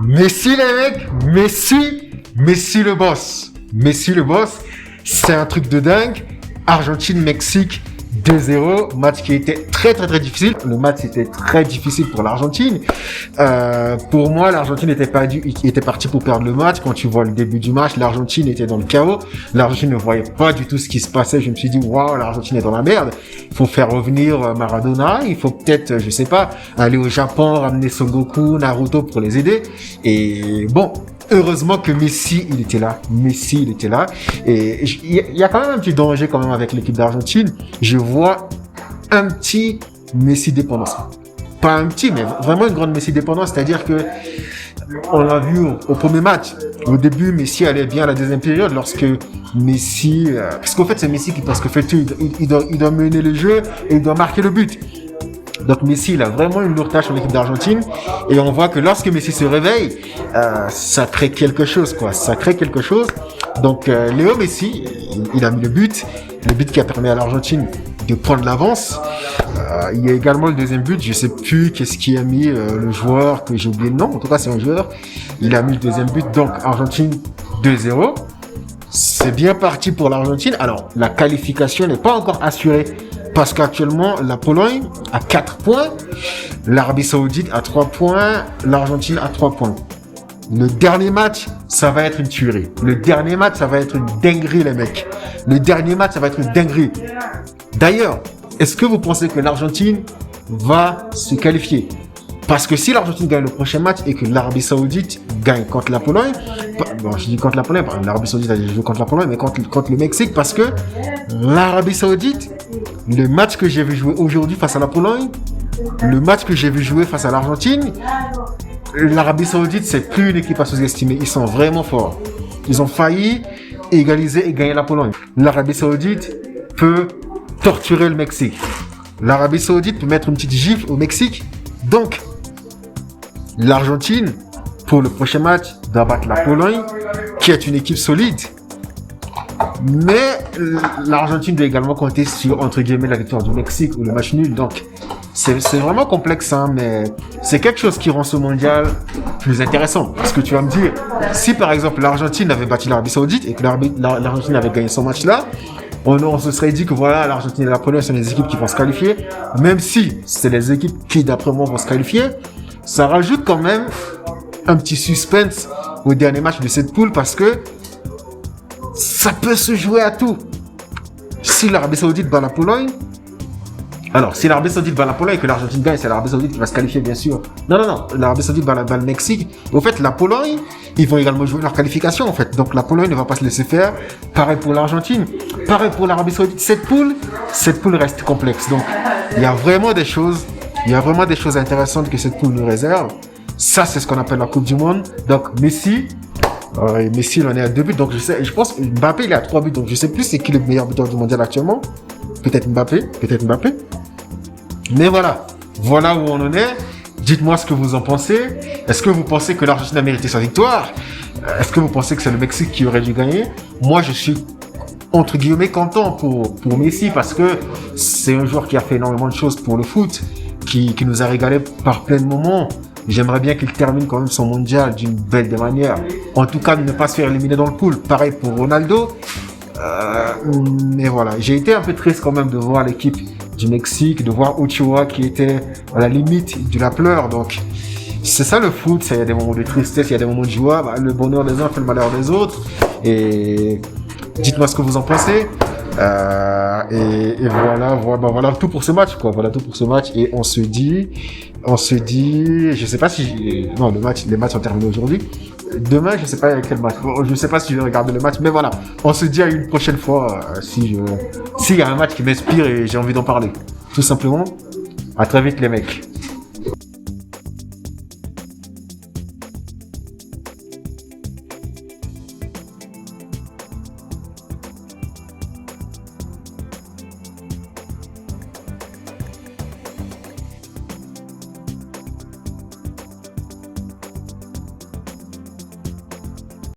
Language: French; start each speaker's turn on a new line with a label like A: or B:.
A: Messi les mecs, Messi le boss. Messi le boss, c'est un truc de dingue. Argentine-Mexique 2-0, match qui était très difficile. Le match était très difficile pour l'Argentine. Pour moi, l'Argentine était partie pour perdre le match. Quand tu vois le début du match, l'Argentine était dans le chaos. L'Argentine ne voyait pas du tout ce qui se passait. Je me suis dit, waouh, l'Argentine est dans la merde. Il faut faire revenir Maradona. Il faut peut-être, je sais pas, aller au Japon, ramener Son Goku, Naruto pour les aider. Et bon, heureusement que Messi, il était là. Et il y a quand même un petit danger quand même avec l'équipe d'Argentine. Je vois un petit Messi dépendance. Pas un petit, mais vraiment une grande Messi dépendance. C'est-à-dire que on l'a vu au premier match. Au début, Messi allait bien à la deuxième période lorsque Messi... parce qu'en fait, c'est Messi qui presque fait tout. Il doit mener le jeu et il doit marquer le but. Donc Messi, il a vraiment une lourde tâche en équipe d'Argentine. Et on voit que lorsque Messi se réveille, ça crée quelque chose, quoi. Donc Léo Messi, il a mis le but qui a permis à l'Argentine de prendre l'avance. Il y a également le deuxième but, je sais plus qu'est-ce qui a mis le joueur, que j'ai oublié le nom, en tout cas c'est un joueur. Il a mis le deuxième but, donc Argentine 2-0. C'est bien parti pour l'Argentine. Alors, la qualification n'est pas encore assurée. Parce qu'actuellement, la Pologne a 4 points, l'Arabie Saoudite a 3 points, l'Argentine a 3 points. Le dernier match, ça va être une tuerie. Le dernier match, ça va être une dinguerie, les mecs. D'ailleurs, est-ce que vous pensez que l'Argentine va se qualifier? Parce que si l'Argentine gagne le prochain match et que l'Arabie Saoudite gagne contre la Pologne, bon, je dis contre la Pologne, l'Arabie Saoudite a joué contre la Pologne, mais contre le Mexique, parce que l'Arabie Saoudite, le match que j'ai vu jouer aujourd'hui face à la Pologne, le match que j'ai vu jouer face à l'Argentine, l'Arabie Saoudite, c'est plus une équipe à sous-estimer. Ils sont vraiment forts. Ils ont failli égaliser et gagner la Pologne. L'Arabie Saoudite peut torturer le Mexique. L'Arabie Saoudite peut mettre une petite gifle au Mexique. Donc, l'Argentine, pour le prochain match, doit battre la Pologne, qui est une équipe solide. Mais l'Argentine doit également compter sur, entre guillemets, la victoire du Mexique ou le match nul. Donc, c'est vraiment complexe, hein, mais c'est quelque chose qui rend ce mondial plus intéressant. Parce que tu vas me dire, si par exemple l'Argentine avait battu l'Arabie Saoudite et que l'Argentine avait gagné son match-là, on se serait dit que voilà, l'Argentine et la Pologne sont les équipes qui vont se qualifier. Même si c'est les équipes qui, d'après moi, vont se qualifier, ça rajoute quand même un petit suspense au dernier match de cette poule parce que ça peut se jouer à tout. Si l'Arabie Saoudite bat la Pologne, alors si l'Arabie Saoudite bat la Pologne et que l'Argentine gagne, c'est l'Arabie Saoudite qui va se qualifier, bien sûr. Non, l'Arabie Saoudite bat le Mexique. Au fait, la Pologne, ils vont également jouer leur qualification, en fait. Donc la Pologne ne va pas se laisser faire. Pareil pour l'Argentine, pareil pour l'Arabie Saoudite. Cette poule reste complexe. Donc il y a vraiment des choses intéressantes que cette poule nous réserve. Ça, c'est ce qu'on appelle la Coupe du Monde. Donc Messi, il en est à 2 buts. Donc je pense Mbappé, il est à 3 buts. Donc je sais plus c'est qui le meilleur buteur du mondial actuellement. Peut-être Mbappé. Mais voilà où on en est. Dites-moi ce que vous en pensez. Est-ce que vous pensez que l'Argentine a mérité sa victoire? Est-ce que vous pensez que c'est le Mexique qui aurait dû gagner? Moi, je suis entre guillemets content pour Messi parce que c'est un joueur qui a fait énormément de choses pour le foot, qui nous a régalé par plein de moments. J'aimerais bien qu'il termine quand même son mondial d'une belle des manières. En tout cas, ne pas se faire éliminer dans le pool. Pareil pour Ronaldo. Mais voilà, j'ai été un peu triste quand même de voir l'équipe du Mexique, de voir Ochoa qui était à la limite de la pleure. Donc, c'est ça le foot. Il y a des moments de tristesse, il y a des moments de joie. Le bonheur des uns fait le malheur des autres. Et dites-moi ce que vous en pensez. Et voilà tout pour ce match, quoi. Voilà tout pour ce match. Et on se dit, je sais pas si, non, les matchs sont terminés aujourd'hui. Demain, je sais pas quel match. Je sais pas si je vais regarder le match, mais voilà. On se dit à une prochaine fois s'il y a un match qui m'inspire et j'ai envie d'en parler. Tout simplement. À très vite, les mecs.